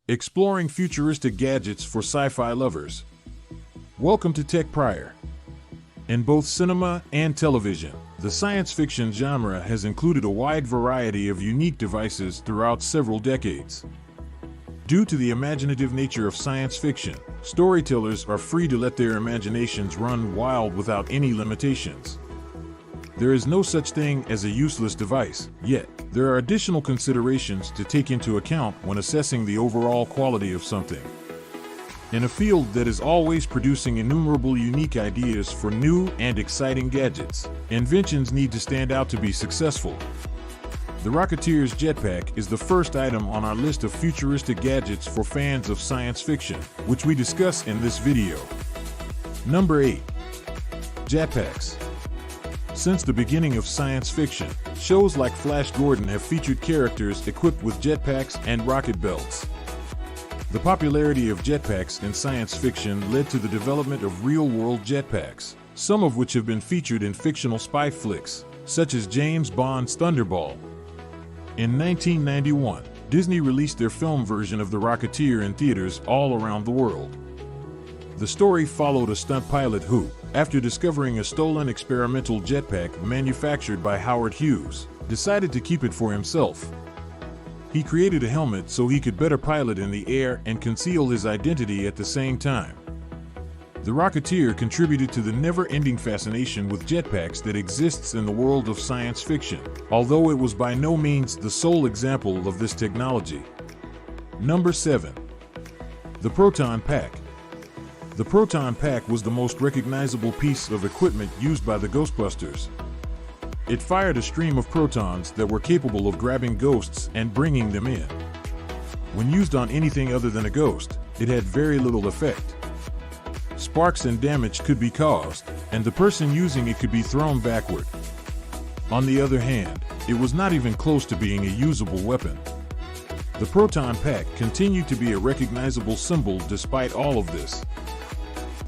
Exploring futuristic gadgets for sci-fi lovers. Welcome to Tech Prior. In both cinema and television, the science fiction genre has included a wide variety of unique devices throughout several decades. Due to the imaginative nature of science fiction, storytellers are free to let their imaginations run wild without any limitations. There is no such thing as a useless device, yet there are additional considerations to take into account when assessing the overall quality of something. In a field that is always producing innumerable unique ideas for new and exciting gadgets, inventions need to stand out to be successful. The Rocketeer's jetpack is the first item on our list of futuristic gadgets for fans of science fiction, which we discuss in this video. Number 8. Jetpacks. Since the beginning of science fiction, shows like Flash Gordon have featured characters equipped with jetpacks and rocket belts. The popularity of jetpacks in science fiction led to the development of real-world jetpacks, some of which have been featured in fictional spy flicks, such as James Bond's Thunderball. In 1991, Disney released their film version of The Rocketeer in theaters all around the world. The story followed a stunt pilot who, after discovering a stolen experimental jetpack manufactured by Howard Hughes, decided to keep it for himself. He created a helmet so he could better pilot in the air and conceal his identity at the same time. The Rocketeer contributed to the never-ending fascination with jetpacks that exists in the world of science fiction, although it was by no means the sole example of this technology. Number 7. The Proton Pack. The Proton Pack was the most recognizable piece of equipment used by the Ghostbusters. It fired a stream of protons that were capable of grabbing ghosts and bringing them in. When used on anything other than a ghost, it had very little effect. Sparks and damage could be caused, and the person using it could be thrown backward. On the other hand, it was not even close to being a usable weapon. The Proton Pack continued to be a recognizable symbol despite all of this.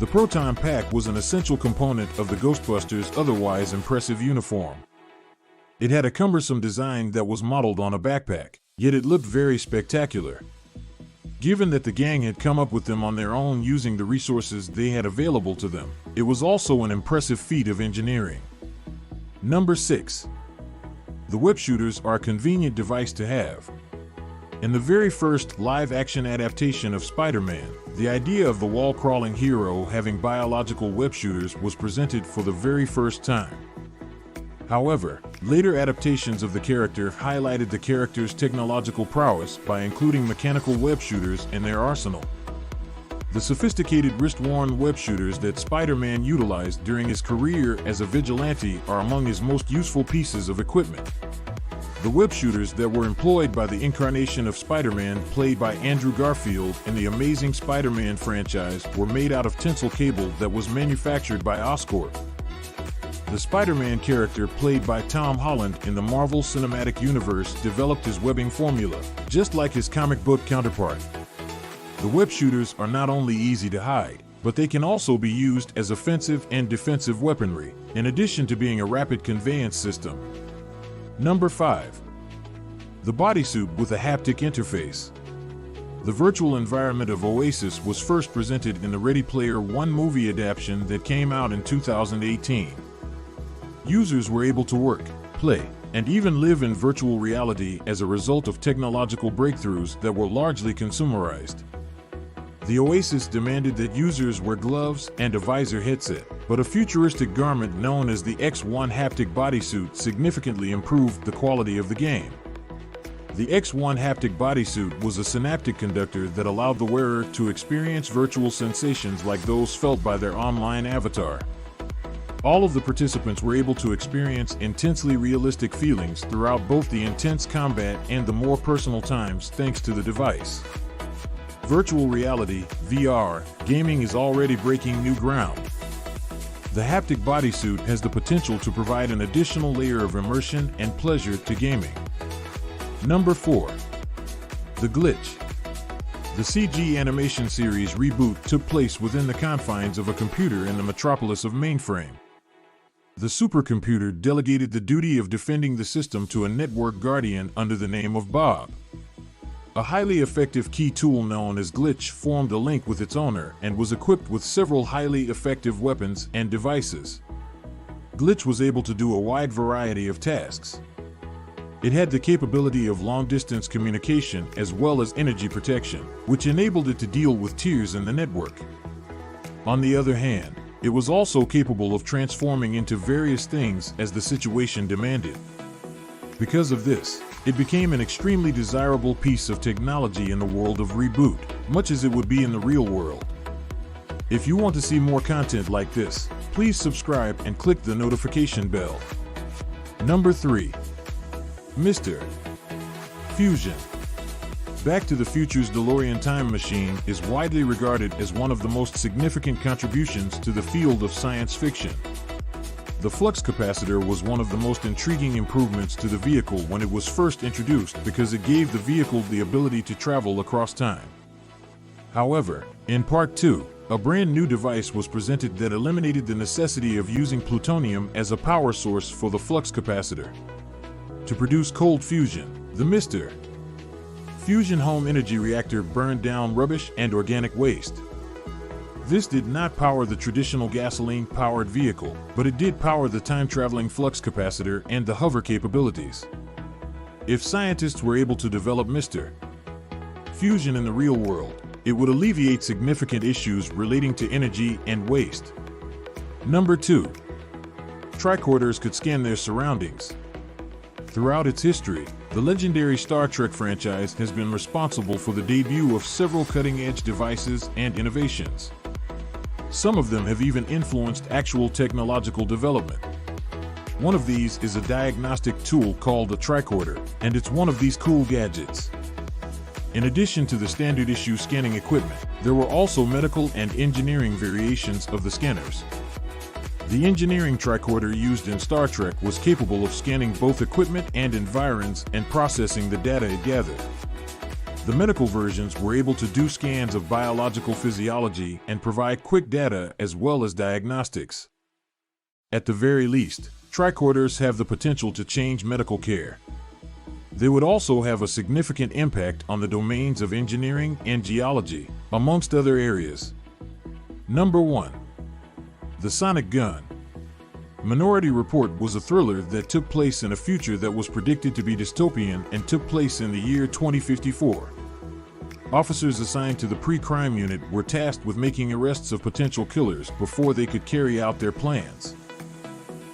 The Proton Pack was an essential component of the Ghostbusters' otherwise impressive uniform. It had a cumbersome design that was modeled on a backpack, yet it looked very spectacular. Given that the gang had come up with them on their own using the resources they had available to them, it was also an impressive feat of engineering. Number 6. The web shooters are a convenient device to have. In the very first live-action adaptation of Spider-Man, the idea of the wall-crawling hero having biological web shooters was presented for the very first time. However, later adaptations of the character highlighted the character's technological prowess by including mechanical web shooters in their arsenal. The sophisticated wrist-worn web shooters that Spider-Man utilized during his career as a vigilante are among his most useful pieces of equipment. The web shooters that were employed by the incarnation of Spider-Man played by Andrew Garfield in the Amazing Spider-Man franchise were made out of tinsel cable that was manufactured by Oscorp. The Spider-Man character played by Tom Holland in the Marvel Cinematic Universe developed his webbing formula, just like his comic book counterpart. The web shooters are not only easy to hide, but they can also be used as offensive and defensive weaponry, in addition to being a rapid conveyance system. Number 5. The bodysuit with a haptic interface. The virtual environment of Oasis was first presented in the Ready Player One movie adaptation that came out in 2018. Users were able to work, play, and even live in virtual reality as a result of technological breakthroughs that were largely consumerized. The Oasis demanded that users wear gloves and a visor headset, but a futuristic garment known as the X1 haptic bodysuit significantly improved the quality of the game. The X1 haptic bodysuit was a synaptic conductor that allowed the wearer to experience virtual sensations like those felt by their online avatar. All of the participants were able to experience intensely realistic feelings throughout both the intense combat and the more personal times thanks to the device. Virtual reality, VR, gaming is already breaking new ground. The haptic bodysuit has the potential to provide an additional layer of immersion and pleasure to gaming. Number 4. The Glitch. The CG animation series reboot took place within the confines of a computer in the metropolis of Mainframe. The supercomputer delegated the duty of defending the system to a network guardian under the name of Bob. A highly effective key tool known as Glitch formed a link with its owner and was equipped with several highly effective weapons and devices. Glitch was able to do a wide variety of tasks. It had the capability of long-distance communication as well as energy protection, which enabled it to deal with tiers in the network. On the other hand, it was also capable of transforming into various things as the situation demanded. Because of this, it became an extremely desirable piece of technology in the world of Reboot, much as it would be in the real world. If you want to see more content like this, please subscribe and click the notification bell. Number 3. Mr. Fusion. Back to the Future's DeLorean time machine is widely regarded as one of the most significant contributions to the field of science fiction. The flux capacitor was one of the most intriguing improvements to the vehicle when it was first introduced because it gave the vehicle the ability to travel across time. However, in Part 2, a brand new device was presented that eliminated the necessity of using plutonium as a power source for the flux capacitor. To produce cold fusion, the Mr. Fusion home energy reactor burned down rubbish and organic waste. This did not power the traditional gasoline-powered vehicle, but it did power the time-traveling flux capacitor and the hover capabilities. If scientists were able to develop Mr. Fusion in the real world, it would alleviate significant issues relating to energy and waste. Number 2. Tricorders could scan their surroundings. Throughout its history, the legendary Star Trek franchise has been responsible for the debut of several cutting-edge devices and innovations. Some of them have even influenced actual technological development. One of these is a diagnostic tool called a tricorder, and it's one of these cool gadgets. In addition to the standard issue scanning equipment, there were also medical and engineering variations of the scanners. The engineering tricorder used in Star Trek was capable of scanning both equipment and environs and processing the data it gathered. The medical versions were able to do scans of biological physiology and provide quick data as well as diagnostics. At the very least, tricorders have the potential to change medical care. They would also have a significant impact on the domains of engineering and geology, amongst other areas. Number 1. The Sonic Gun. Minority Report was a thriller that took place in a future that was predicted to be dystopian and took place in the year 2054. Officers assigned to the pre-crime unit were tasked with making arrests of potential killers before they could carry out their plans.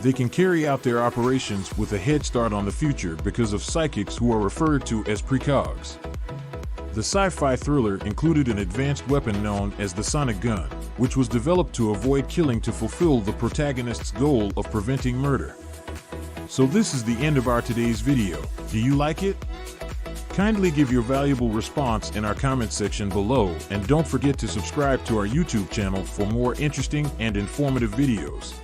They can carry out their operations with a head start on the future because of psychics who are referred to as precogs. The sci-fi thriller included an advanced weapon known as the Sonic Gun, which was developed to avoid killing to fulfill the protagonist's goal of preventing murder. So this is the end of our today's video. Do you like it? Kindly give your valuable response in our comment section below, and don't forget to subscribe to our YouTube channel for more interesting and informative videos.